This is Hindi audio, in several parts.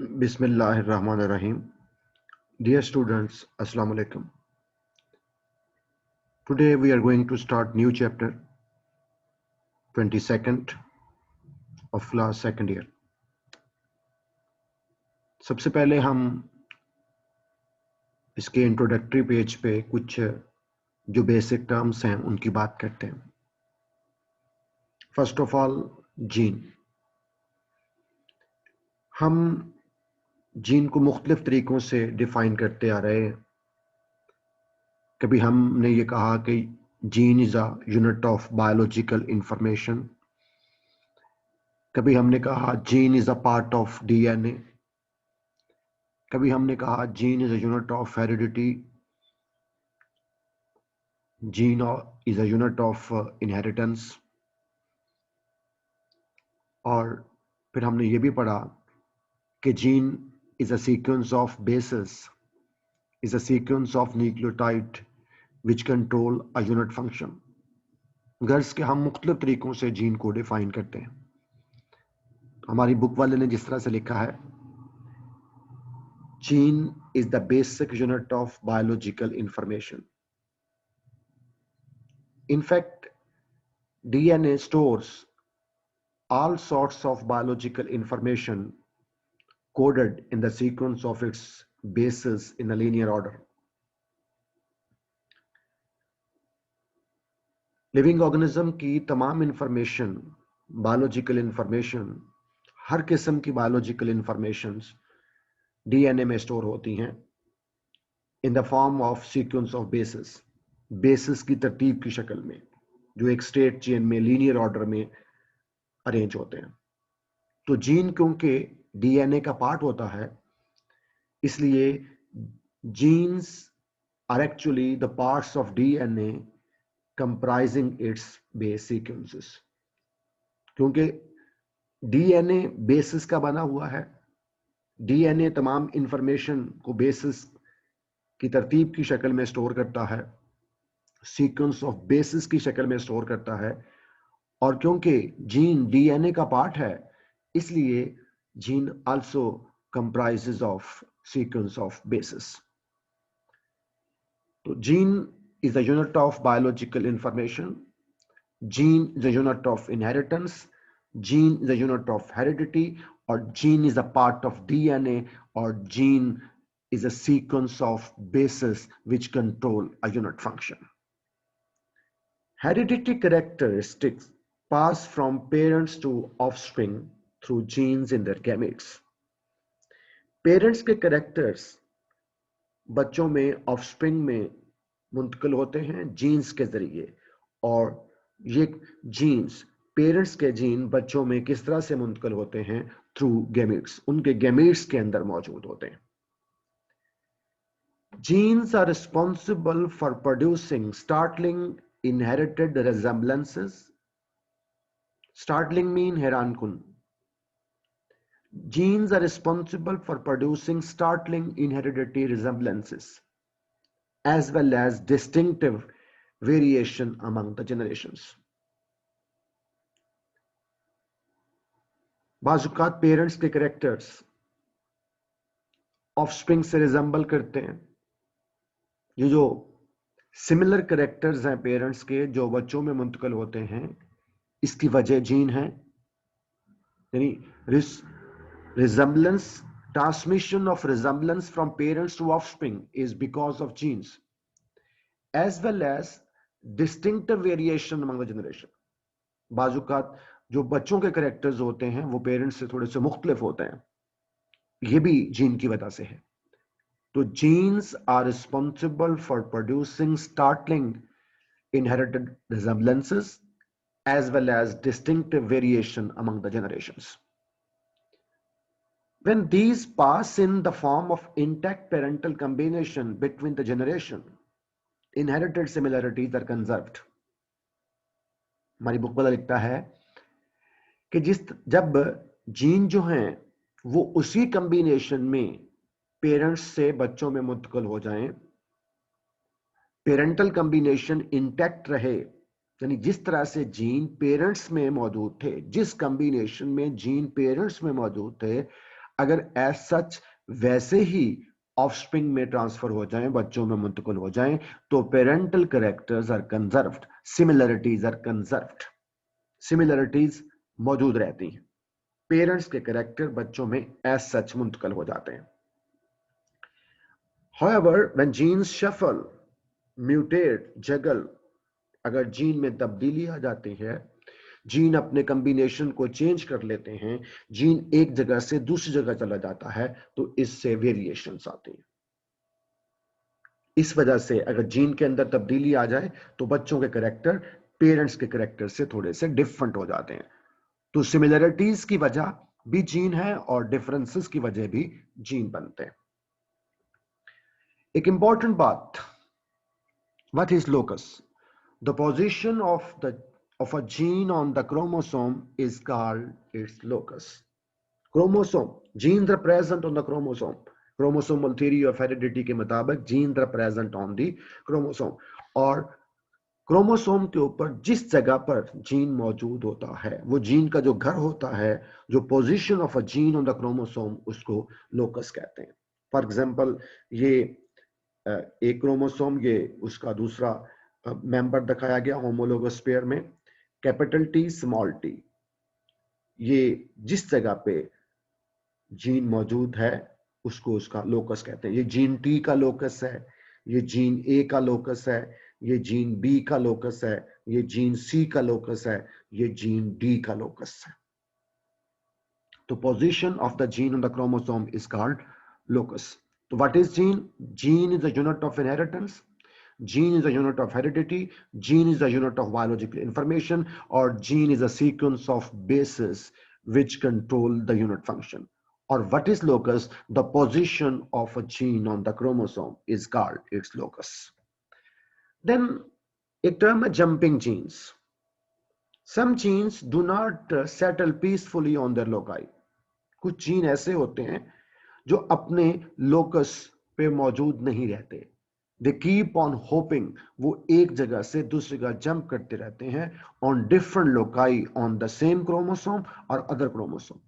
Bismillahirrahmanirrahim. Dear students, Assalamu alaikum. Today we are going to start new chapter 22nd of class second year. सबसे पहले हम इसके इंट्रोडक्टरी पेज पे कुछ जो बेसिक टर्म्स हैं उनकी बात करते हैं. First of all gene. हम जीन को मुख्तलिफ तरीकों से डिफाइन करते आ रहे हैं. कभी हमने ये कहा कि gene is a unit of biological information. कभी हमने कहा gene is a part of DNA. कभी हमने कहा gene is a unit of heredity. Gene is a unit of inheritance. और फिर हमने ये भी पढ़ा कि gene is a sequence of basis, is a sequence of nucleotide which control a unit function. गर्ज के हम मुख्तलिफ तरीकों से जीन को डिफाइन करते हैं. हमारी बुक वाले ने जिस तरह से लिखा है, gene is the basic unit of biological information. In fact, DNA stores all sorts of biological information coded in the sequence of its bases in a linear order. Living organism की तमाम इंफॉर्मेशन, बायोलॉजिकल इंफॉर्मेशन, हर किस्म की बायोलॉजिकल इंफॉर्मेशंस डीएनए में स्टोर होती हैं इन the form of sequence of basis. Basis की तरतीब की शक्ल में, जो एक स्ट्रेट चेन में लीनियर ऑर्डर में अरेंज होते हैं. तो जीन क्योंकि डीएनए का पार्ट होता है, इसलिए genes are actually the parts of DNA comprising its base sequences. क्योंकि डीएनए बेसिस का बना हुआ है. डीएनए तमाम इंफॉर्मेशन को बेसिस की तरतीब की शक्ल में स्टोर करता है, सीक्वेंस ऑफ बेसिस की शक्ल में स्टोर करता है. और क्योंकि जीन डीएनए का पार्ट है, इसलिए gene also comprises of sequence of basis. तो gene is the unit of biological information. Gene is a unit of inheritance. Gene is a unit of heredity, or gene is a part of DNA, or gene is a sequence of bases which control a unit function. Hereditary characteristics pass from parents to offspring through genes in their gametes. Parents के characters बच्चों में, offspring में मुंतकिल होते हैं जीन्स के जरिए. और ये जीन्स, पेरेंट्स के जीन बच्चों में किस तरह से मुंतकिल होते हैं? Through gametes. उनके गैमेट्स के अंदर मौजूद होते हैं. Genes are responsible for producing startling inherited resemblances. Startling mean हैरानकुन. Genes are responsible for producing startling inherited resemblances as well as distinctive variation among the generations. बाजुकात पेरेंट्स के कैरेक्टर्स ऑफस्प्रिंग से रिजेंबल करते हैं. ये जो सिमिलर कैरेक्टर्स हैं पेरेंट्स के, जो बच्चों में मुंतकिल होते हैं, इसकी वजह जीन है. यानी resemblance, transmission of resemblance from parents to offspring is because of genes, as well as distinctive variation among the generation. बाजुकात जो बच्चों के कैरेक्टर्स होते हैं वो पेरेंट्स से थोड़े से मुख्तलिफ होते हैं, ये भी जीन की वजह से है. तो genes are responsible for producing startling inherited resemblances as well as distinctive variation among the generations. When these pass in the form of intact parental combination between the generation, inherited similarities are conserved. हमारी बुक वाला लिखता है कि जब जीन जो हैं वो उसी कॉम्बिनेशन में पेरेंट्स से बच्चों में मुंतकिल हो जाएं, पेरेंटल कॉम्बिनेशन इंटैक्ट रहे, यानी जिस तरह से जीन पेरेंट्स में मौजूद थे, जिस कॉम्बिनेशन में जीन पेरेंट्स में मौजूद थे, अगर एज सच वैसे ही ऑफस्प्रिंग में ट्रांसफर हो जाएं, बच्चों में मुंतकिल हो जाएं, तो parental characters are conserved, similarities are conserved, similarities मौजूद रहती हैं, पेरेंट्स के कैरेक्टर बच्चों में एज सच मुंतकिल हो जाते हैं। However, when genes shuffle, mutate, juggle, अगर जीन में तब्दीली आ जाती है, जीन अपने कॉम्बिनेशन को चेंज कर लेते हैं, जीन एक जगह से दूसरी जगह चला जाता है, तो इससे वेरिएशंस आती हैं। इस वजह से अगर जीन के अंदर तब्दीली आ जाए तो बच्चों के कैरेक्टर पेरेंट्स के कैरेक्टर से थोड़े से डिफरेंट हो जाते हैं। तो सिमिलरिटीज की वजह भी जीन है और डिफरेंसेस की वजह भी जीन बनते हैं। एक इंपॉर्टेंट बात, what is locus? The position of a gene on the chromosome is called its locus. Chromosome, genes are present on the chromosome. Chromosomal theory of heredity के मुताबिक genes are present on the chromosome. और क्रोमोसोम के ऊपर जिस जगह पर जीन मौजूद होता है, वो जीन का जो घर होता है, जो position of a gene on the chromosome, उसको लोकस कहते हैं। फॉर एग्जांपल, ये एक क्रोमोसोम, ये उसका दूसरा मेंबर दिखाया गया होमोलोगस पेयर में, कैपिटल टी स्मॉल टी, ये जिस जगह पे जीन मौजूद है उसको उसका लोकस कहते हैं। ये जीन टी का लोकस है, ये जीन ए का लोकस है, ये जीन बी का लोकस है, ये जीन सी का लोकस है, ये जीन डी का लोकस है। तो position of the gene on the chromosome is called locus. तो what is gene? Gene is the unit of inheritance, gene is a unit of heredity, gene is a unit of biological information, or gene is a sequence of bases which control the unit function. Or what is locus? The position of a gene on the chromosome is called its locus. Then a term is jumping genes. Some genes do not settle peacefully on their loci. कुछ जीन ऐसे होते हैं जो अपने लोकस पे मौजूद नहीं रहते। दे कीप ऑन होपिंग, वो एक जगह से दूसरी जगह जंप करते रहते हैं on different loci on the same chromosome और अदर क्रोमोसोम,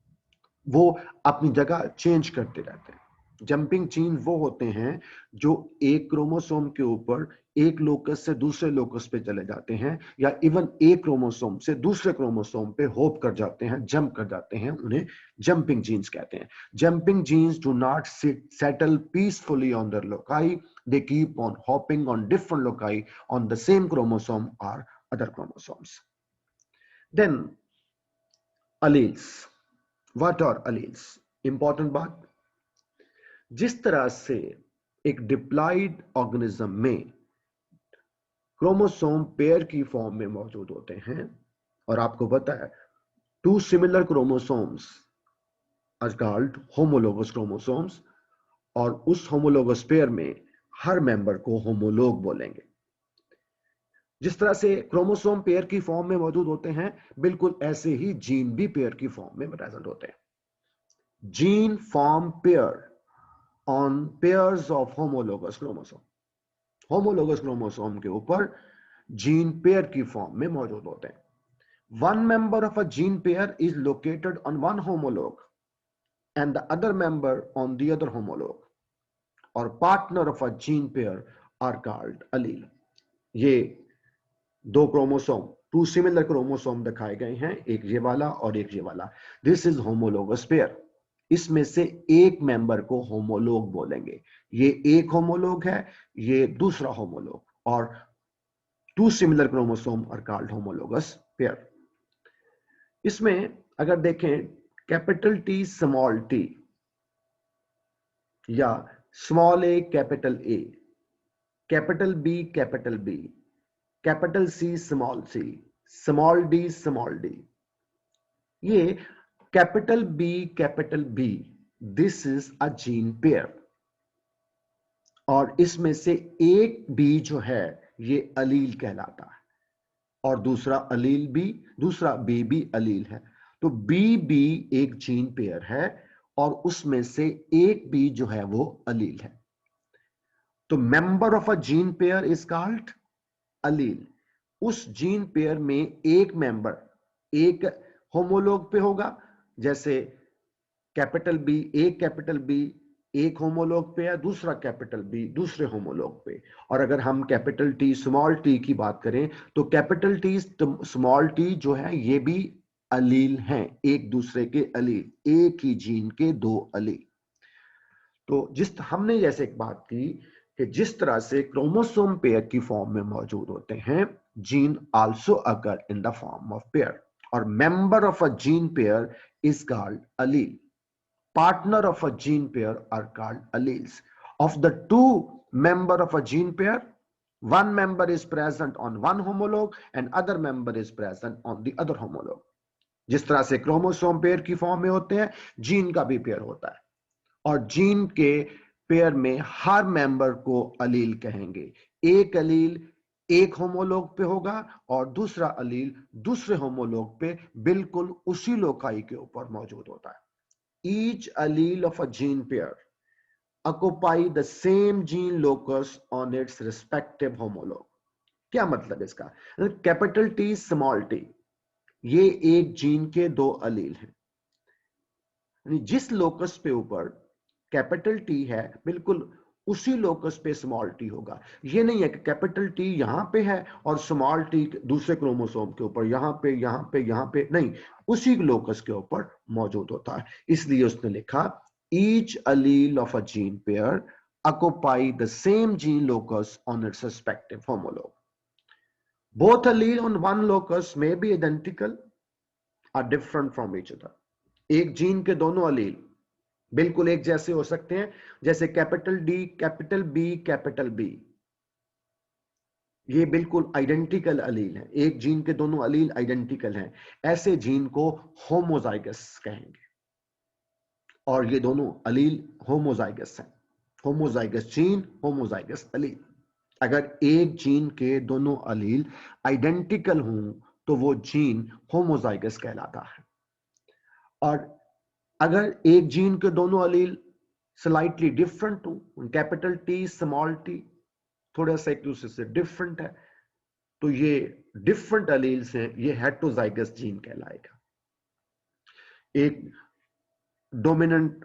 वो अपनी जगह चेंज करते रहते हैं। जंपिंग जीन वो होते हैं जो एक क्रोमोसोम के ऊपर एक लोकस से दूसरे लोकस पे चले जाते हैं, या इवन एक क्रोमोसोम से दूसरे क्रोमोसोम पे होप कर जाते हैं, जंप कर जाते हैं, उन्हें जंपिंग जीन्स कहते हैं। Jumping genes do not settle peacefully on their loci, they keep on hopping on different loci on the same chromosome or other chromosomes. Then alleles. What are alleles? Important बात, जिस तरह से एक डिप्लॉइड ऑर्गेनिज्म में क्रोमोसोम पेयर की फॉर्म में मौजूद होते हैं, और आपको पता है two similar chromosomes are called homologous chromosomes, और उस होमोलोगस पेयर में हर मेंबर को होमोलोग बोलेंगे। जिस तरह से क्रोमोसोम पेयर की फॉर्म में मौजूद होते हैं, बिल्कुल ऐसे ही जीन भी पेयर की फॉर्म में प्रेजेंट होते हैं। Gene form pair on pairs of homologous chromosome. Homologous chromosome के ऊपर जीन पेयर की फॉर्म में मौजूद होते हैं। One member of a gene pair is located on one homolog and the other member on the other homolog, और partner of a gene pair are called allele. ये दो क्रोमोसोम, टू सिमिलर क्रोमोसोम दिखाए गए हैं, एक ये वाला और एक ये वाला। This is homologous pair. इसमें से एक मेंबर को होमोलोग बोलेंगे। ये एक होमोलोग है, ये दूसरा होमोलोग, और two similar chromosome are called homologous pair. इसमें अगर देखें, कैपिटल टी स्मॉल टी, या small A capital A, capital B capital B, capital C small D small D, ये capital B, this is a gene pair, और इसमें से एक बी जो है ये अलील कहलाता है, और दूसरा अलील बी, दूसरा बी भी अलील है। तो बी एक जीन पेयर है, और उसमें से एक बी जो है वो अलील है। तो member of a gene pair is called allele. उस जीन पेयर में एक मेंबर एक होमोलोग पे होगा, जैसे कैपिटल बी एक होमोलॉग पे है, दूसरा कैपिटल बी दूसरे होमोलॉग पे। और अगर हम कैपिटल टी स्मॉल टी की बात करें तो कैपिटल टी स्मॉल टी जो है ये भी अलील हैं, एक दूसरे के अलील, एक ही जीन के दो अलील। तो हमने जैसे एक बात की कि जिस तरह से क्रोमोसोम पेयर की फॉर्म में मौजूद होते हैं, gene also occur in the form of pair, और member of a gene pair is called allele. Partner of a gene pair are called alleles. Of the two member of a gene pair, one member is present on one homolog and other member is present on the other homolog. जिस तरह से क्रोमोसोम पेयर की फॉर्म में होते हैं, जीन का भी पेयर होता है, और जीन के पेयर में हर मेंबर को अलील कहेंगे। एक अलील एक होमोलॉग पे होगा और दूसरा अलील दूसरे होमोलॉग पे बिल्कुल उसी लोकाई के ऊपर मौजूद होता है। Each allele of a gene pair occupy the same gene locus on its respective homolog. क्या मतलब इसका? कैपिटल टी स्मॉल टी ये एक जीन के दो अलील हैं। जिस लोकस पे ऊपर कैपिटल टी है बिल्कुल उसी लोकस पे स्मॉल टी होगा। ये नहीं है कि कैपिटल टी यहां पे है और स्मॉल टी दूसरे क्रोमोसोम के ऊपर यहां पे यहां पे यहां पे, नहीं, उसी लोकस के ऊपर मौजूद होता है। इसलिए उसने लिखा each Aleel of a gene pair occupy the same gene locus on its respective homolog. Both allele on one locus may be identical or different from each other. एक जीन के दोनों अलील बिल्कुल एक जैसे हो सकते हैं, जैसे कैपिटल डी कैपिटल बी, ये बिल्कुल आइडेंटिकल अलील हैं, एक जीन के दोनों अलील आइडेंटिकल हैं, ऐसे जीन को होमोजाइगस कहेंगे। और ये दोनों अलील होमोजाइगस हैं, होमोजाइगस जीन होमोजाइगस अलील। अगर एक जीन के दोनों अलील आइडेंटिकल हों तो वो जीन होमोजाइगस कहलाता है। और अगर एक जीन के दोनों अलील स्लाइटली डिफरेंट हो, कैपिटल टी स्मॉल टी थोड़ा सा एक दूसरे से डिफरेंट है, तो ये डिफरेंट अलील्स हैं, ये हेटेरोजाइगस जीन कहलाएगा। एक डोमिनेंट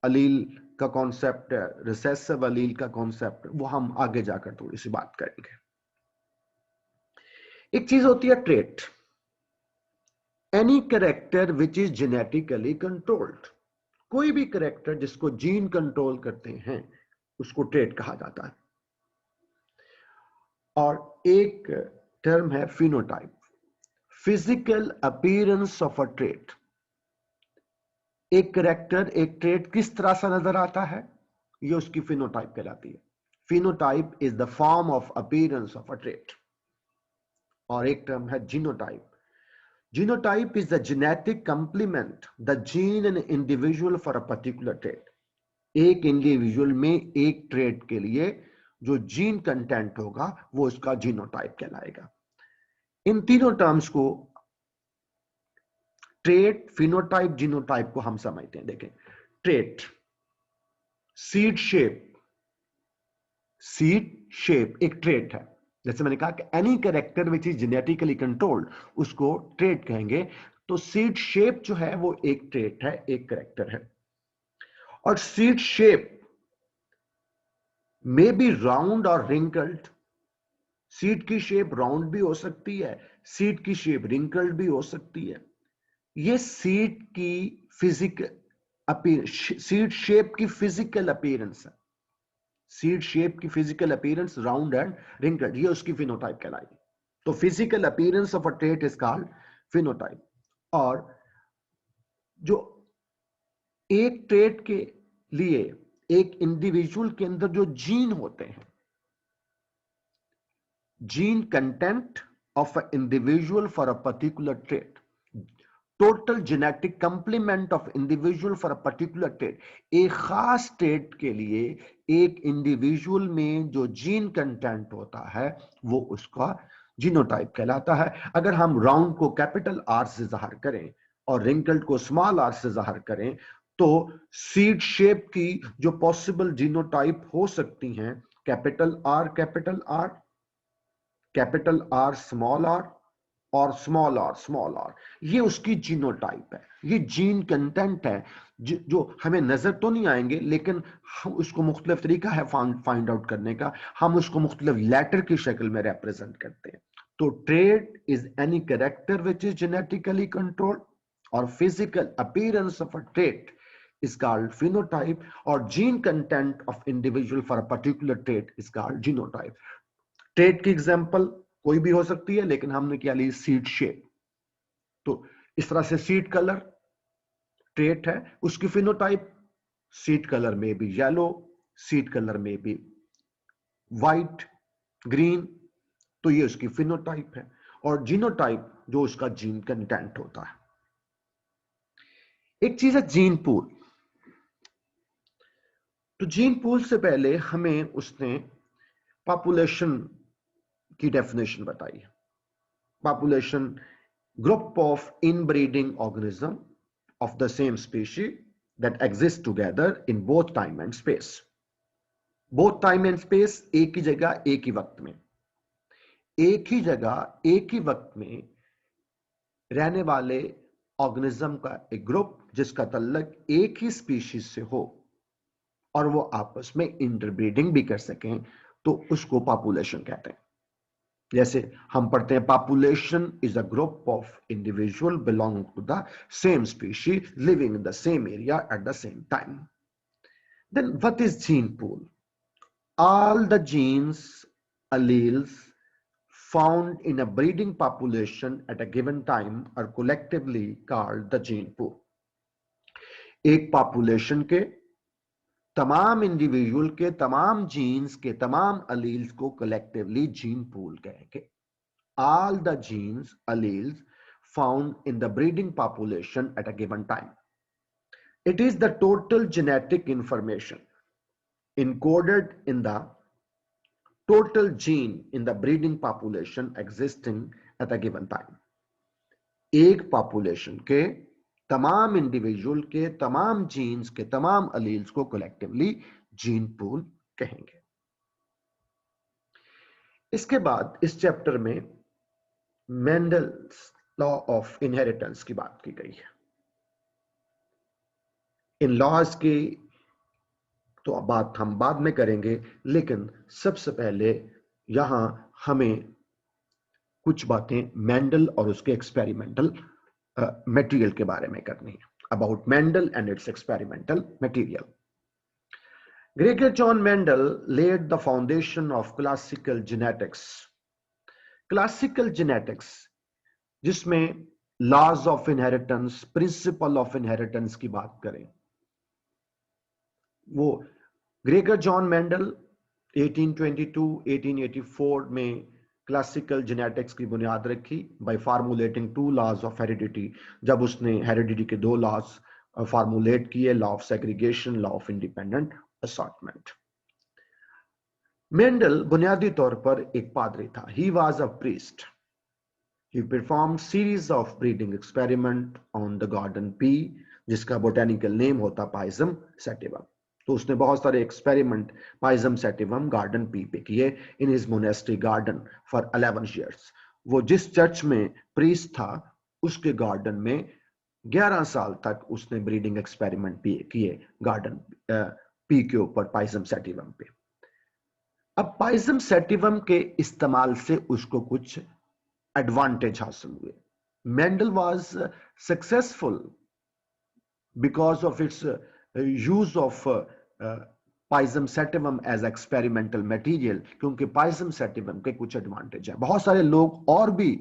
अलील का कॉन्सेप्ट है, रिसेसिव अलील का कॉन्सेप्ट, वो हम आगे जाकर थोड़ी सी बात करेंगे। एक चीज होती है trait, any character which is genetically controlled. कोई भी कैरेक्टर जिसको जीन कंट्रोल करते हैं उसको ट्रेट कहा जाता है। और एक टर्म है phenotype, physical appearance of a trait. एक कैरेक्टर एक ट्रेट किस तरह सा नजर आता है, ये उसकी फिनोटाइप कहलाती है। Phenotype is the form of appearance of a trait. और एक टर्म है genotype, genotype is the genetic complement the gene in individual for a particular trait. एक इंडिविजुअल में एक ट्रेट के लिए जो जीन कंटेंट होगा वो उसका जीनोटाइप कहलाएगा। इन तीनों टर्म्स को, ट्रेट, फिनोटाइप, जीनोटाइप को हम समझते हैं। देखें, ट्रेट, सीड शेप एक ट्रेट है। जैसे मैंने कहा कि any character which is genetically controlled उसको ट्रेट कहेंगे, तो सीड शेप जो है वो एक ट्रेट है, एक कैरेक्टर है। और seed shape may be round और रिंकल्ड। सीड की शेप राउंड भी हो सकती है, सीड की शेप रिंकल्ड भी हो सकती है। ये सीड की सीड शेप की फिजिकल अपीयरेंस है। सीड शेप की physical appearance round and wrinkled, ये उसकी फिनोटाइप कहलाएगी। तो physical appearance of a trait is called phenotype. और जो एक ट्रेट के लिए एक इंडिविजुअल के अंदर जो जीन होते हैं, gene content of a individual for a particular trait, total genetic complement of individual for a particular trait, एक खास ट्रेट के लिए एक इंडिविजुअल में जो जीन कंटेंट होता है वो उसका जीनोटाइप कहलाता है। अगर हम राउंड को कैपिटल आर से जाहिर करें और रिंकल्ड को स्मॉल आर से जाहिर करें तो सीड शेप की जो पॉसिबल जीनोटाइप हो सकती हैं, कैपिटल आर स्मॉल आर, और स्मॉल आर, ये उसकी जीनोटाइप है, ये जीन कंटेंट है जो हमें नजर तो नहीं आएंगे, लेकिन हम उसको मुख्तलिफ तरीका है फाइंड आउट करने का, हम उसको मुख्तलिफ लेटर की शक्ल में रिप्रेजेंट करते हैं। तो trait is any character which is genetically controlled, और physical appearance of a trait is called phenotype, or gene content of individual for a particular trait is called genotype. Trait की एग्जांपल कोई भी हो सकती है, लेकिन हमने क्या ली, सीड शेप। तो इस तरह से सीड कलर ट्रेट है, उसकी फिनोटाइप सीड कलर में भी येलो, सीड कलर में भी व्हाइट, ग्रीन, तो ये उसकी फिनोटाइप है। और जीनोटाइप जो उसका जीन कंटेंट होता है। एक चीज है जीन पूल। तो जीन पूल से पहले हमें उसने पॉपुलेशन की डेफिनेशन बताई। Population, group of inbreeding organism of the same species that exist together in both time and space. Both time and space, एक ही जगह एक ही वक्त में, एक ही जगह एक ही वक्त में रहने वाले ऑर्गेनिज्म का एक ग्रुप जिसका तल्लक एक ही स्पीशीज से हो और वो आपस में इंटरब्रीडिंग भी कर सकें, तो उसको पॉपुलेशन कहते हैं। जैसे हम पढ़ते हैं, population is a group of individual belonging to the same species living in the same area at the same time. Then what is gene pool? All the genes, alleles found in a breeding population at a given time are collectively called the gene pool. एक पॉपुलेशन के तमाम इंडिविजुअल के तमाम जीन्स के तमाम अलील्स को कलेक्टिवली जीन पूल कहेंगे। All the genes, alleles found in the breeding population at a given time. It is the total genetic information encoded in the total gene in the breeding population existing at a given time. एक पॉपुलेशन के तमाम इंडिविजुअल के तमाम जीन्स के तमाम अलील्स को कलेक्टिवली जीन पूल कहेंगे। इसके बाद इस चैप्टर में मेंडल्स लॉ ऑफ इनहेरिटेंस की बात की गई है। इन लॉज की तो बात हम बाद में करेंगे, लेकिन सबसे पहले यहां हमें कुछ बातें मेंडल और उसके एक्सपेरिमेंटल मटेरियल के बारे में करनी है। About Mendel and it's experimental material. Gregor John Mendel laid the foundation of classical genetics. Classical genetics जिसमें laws of inheritance, principle of inheritance की बात करें, वो ग्रेगर जॉन मेंडल 1822-1884 में क्लासिकल जेनेटिक्स की बुनियाद रखी by formulating two laws of heredity. जब उसने हेरिडिटी के दो लॉज फार्मूलेट किए, law of segregation, law of independent assortment. Mendel बुनियादी तौर पर एक पादरी था। He was a priest. He performed series of breeding experiment on the garden pea, जिसका बोटेनिकल नेम होता पाइजम सैटिवम। तो उसने बहुत सारे एक्सपेरिमेंट पाइजम सैटिवम गार्डन पी पे किए in his monastery garden for 11 years। वो जिस चर्च में प्रीस्ट था उसके गार्डन में 11 साल तक उसने ब्रीडिंग एक्सपेरिमेंट किए गार्डन पी के ऊपर, पाइजम सैटिवम पे। अब पाइजम सैटिवम के इस्तेमाल से उसको कुछ एडवांटेज हासिल हुए। Mendel was successful because of its use of pisum sativum as experimental material, क्योंकि पाइजम सैटिवम के कुछ एडवांटेज हैं। बहुत सारे लोग और भी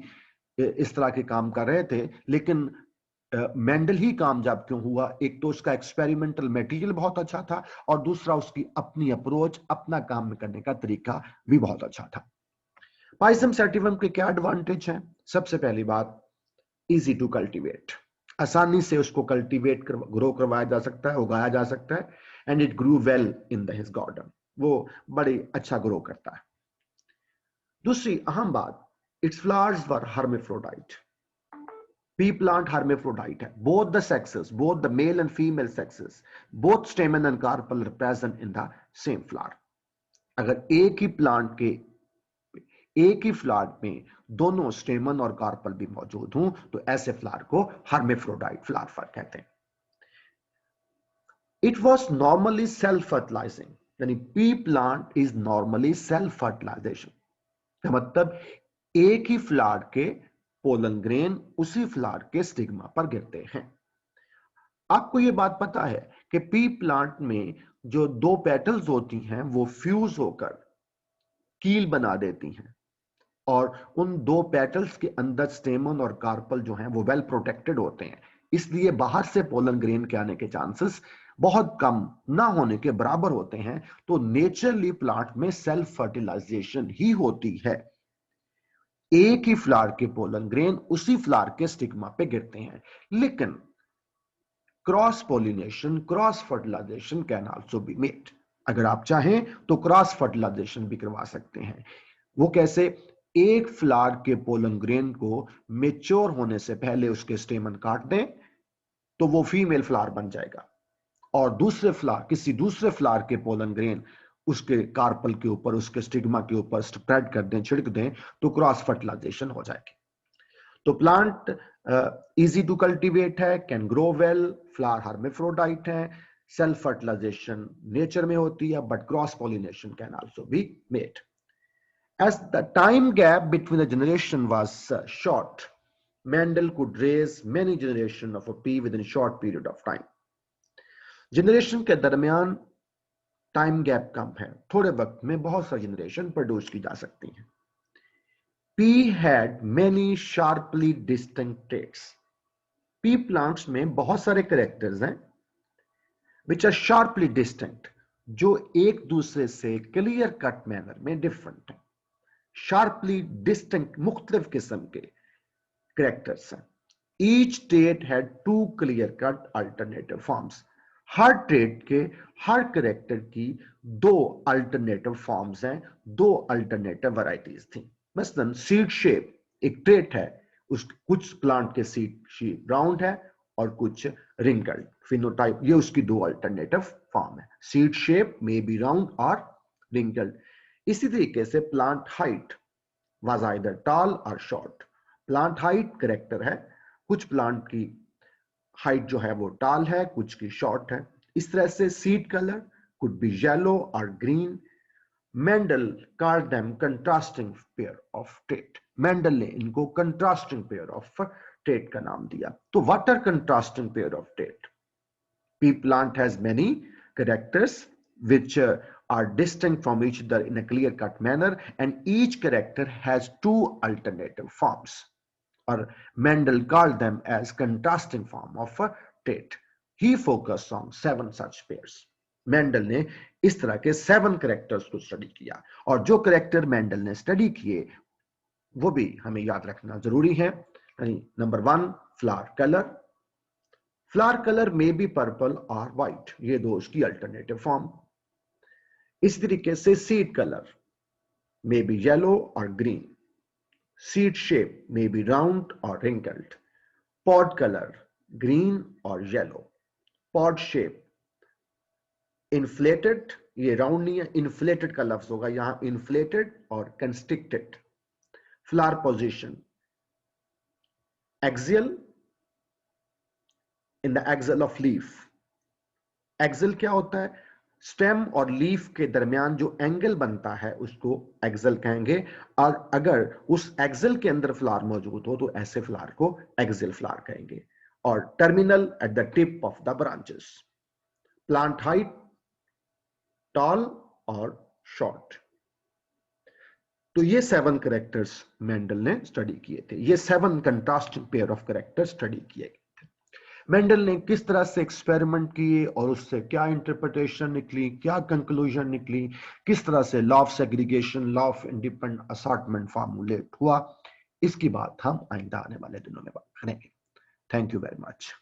इस तरह के काम कर रहे थे, लेकिन मेंडल ही कामयाब क्यों हुआ? एक तो उसका एक्सपेरिमेंटल मटेरियल बहुत अच्छा था, और दूसरा उसकी अपनी अप्रोच, अपना काम करने का तरीका भी बहुत अच्छा था। पाइजम सैटिवम के क्या एडवांटेज हैं? सबसे पहली बात, इजी टू कल्टीवेट, आसानी से उसको कल्टीवेट ग्रो करवाया जा सकता है, उगाया जा सकता है। And it grew well in the his garden, वो बड़ी अच्छा ग्रो करता है। दूसरी अहम बात, its flowers were hermaphrodite. Pea plant hermaphrodite है। Both the sexes, both the male and female sexes, both stamen and carpel are present in the same flower. अगर एक ही प्लांट के एक ही फ्लावर में दोनों स्टेमन और कार्पल भी मौजूद हों तो ऐसे फ्लावर को हर्मेफ्रोडाइट फ्लावर कहते हैं। It was normally self fertilizing, यानी pea plant is normally self fertilization का मतलब एक ही फ्लावर के पोलन ग्रेन उसी फ्लावर के स्टिग्मा पर गिरते हैं। आपको यह बात पता है कि पी प्लांट में जो दो पेटल्स होती हैं वो फ्यूज होकर कील बना देती हैं और उन दो पेटल्स के अंदर स्टेमन और कार्पल जो हैं वो वेल प्रोटेक्टेड होते हैं, इसलिए बाहर से पोलन ग्रेन के आने के चांसेस बहुत कम ना होने के बराबर होते हैं। तो नेचुरली प्लांट में सेल्फ फर्टिलाइजेशन ही होती है। एक ही फ्लावर के पोलन ग्रेन उसी फ्लावर के स्टिग्मा पे गिरते हैं, लेकिन cross pollination, cross fertilization can also be made. अगर आप चाहें तो क्रॉस फर्टिलाइजेशन भी करवा सकते हैं। वो कैसे? एक फ्लावर के पोलन ग्रेन को मेच्योर होने से पहले उसके स्टेमन काट दें तो वो फीमेल फ्लावर बन जाएगा, और दूसरे फ्लावर, किसी दूसरे फ्लावर के पोलन ग्रेन उसके कार्पल के ऊपर, उसके स्टिग्मा के ऊपर स्प्रेड कर दें, छिड़क दें, तो क्रॉस फर्टिलाइजेशन हो जाएगी। तो प्लांट इजी टू कल्टीवेट है, can grow well, flower hermaphrodite है, सेल्फ फर्टिलाइजेशन नेचर में होती है, but cross pollination can also be made. As the time gap between the generation was short, Mendel could raise many generations of a pea within a short period of time. Generation के दरमियान टाइम गैप कम है, थोड़े वक्त में बहुत सारी जनरेशन प्रोड्यूस की जा सकती हैं। Pea had many sharply distinct traits. Pea plants में बहुत सारे कैरेक्टर्स हैं which are sharply distinct, जो एक दूसरे से क्लियर कट मैनर में डिफरेंट हैं। शार्पली डिस्टिंक्ट, मुख्तलिफ किस्म के कैरेक्टर्स हैं। Each trait had two clear cut alternative forms. हर ट्रेट के, हर कैरेक्टर की दो अल्टरनेटिव फॉर्म्स हैं, दो अल्टरनेटिव वैरायटीज थी। मसलन सीड शेप एक ट्रेट है, उस कुछ प्लांट के सीड शेप राउंड है और कुछ रिंकल्ड। फिनोटाइप, ये उसकी दो अल्टरनेटिव फॉर्म है। Seed shape may be round और रिंकल्ड। इसी तरीके से plant height was either tall और शॉर्ट। प्लांट हाइट करेक्टर है, कुछ प्लांट की हाइट जो है वो टॉल है, कुछ की शॉर्ट है। इस तरह से seed colour could be yellow और green. Mendel called them contrasting pair of trait. Mendel ने इनको कंट्रास्टिंग पेयर ऑफ ट्रेट का नाम दिया। तो what are contrasting pair of trait? Pea plant has many characters which are distinct from each other in a clear-cut manner, and each character has two alternative forms, or Mendel called them as contrasting form of a trait. He focused on 7 such pairs. Mendel ने इस तरह के 7 कैरेक्टर्स को स्टडी किया, और जो कैरेक्टर मेंडल ने स्टडी किए वो भी हमें याद रखना जरूरी है। Number 1, flower colour. Flower colour में बी पर्पल और व्हाइट, ये दो उसकी अल्टरनेटिव फॉर्म। इस तरीके से seed colour may be yellow और green, seed shape may be round और रिंकल्ड, पॉड कलर ग्रीन और येलो, पॉड शेप इन्फ्लेटेड, ये राउंड नहीं है, इन्फ्लेटेड का लफ्ज होगा यहां, इन्फ्लेटेड और constricted. Flower position axial, in the axial of leaf. Axial क्या होता है? स्टेम और लीफ के दरमियान जो एंगल बनता है उसको एक्सियल कहेंगे, और अगर उस एक्सियल के अंदर फ्लावर मौजूद हो तो ऐसे फ्लावर को एक्सियल फ्लावर कहेंगे। और terminal at the tip of the branches. Plant height tall और शॉर्ट। तो ये 7 कैरेक्टर्स मेंडल ने स्टडी किए थे, ये 7 contrasting pair of characters study किए। मेंडल ने किस तरह से एक्सपेरिमेंट किए और उससे क्या इंटरप्रिटेशन निकली, क्या कंक्लूजन निकली, किस तरह से law of segregation, law of independent assortment formulate हुआ, इसकी बात हम आइंदा आने वाले दिनों में बात करेंगे। Thank you very much.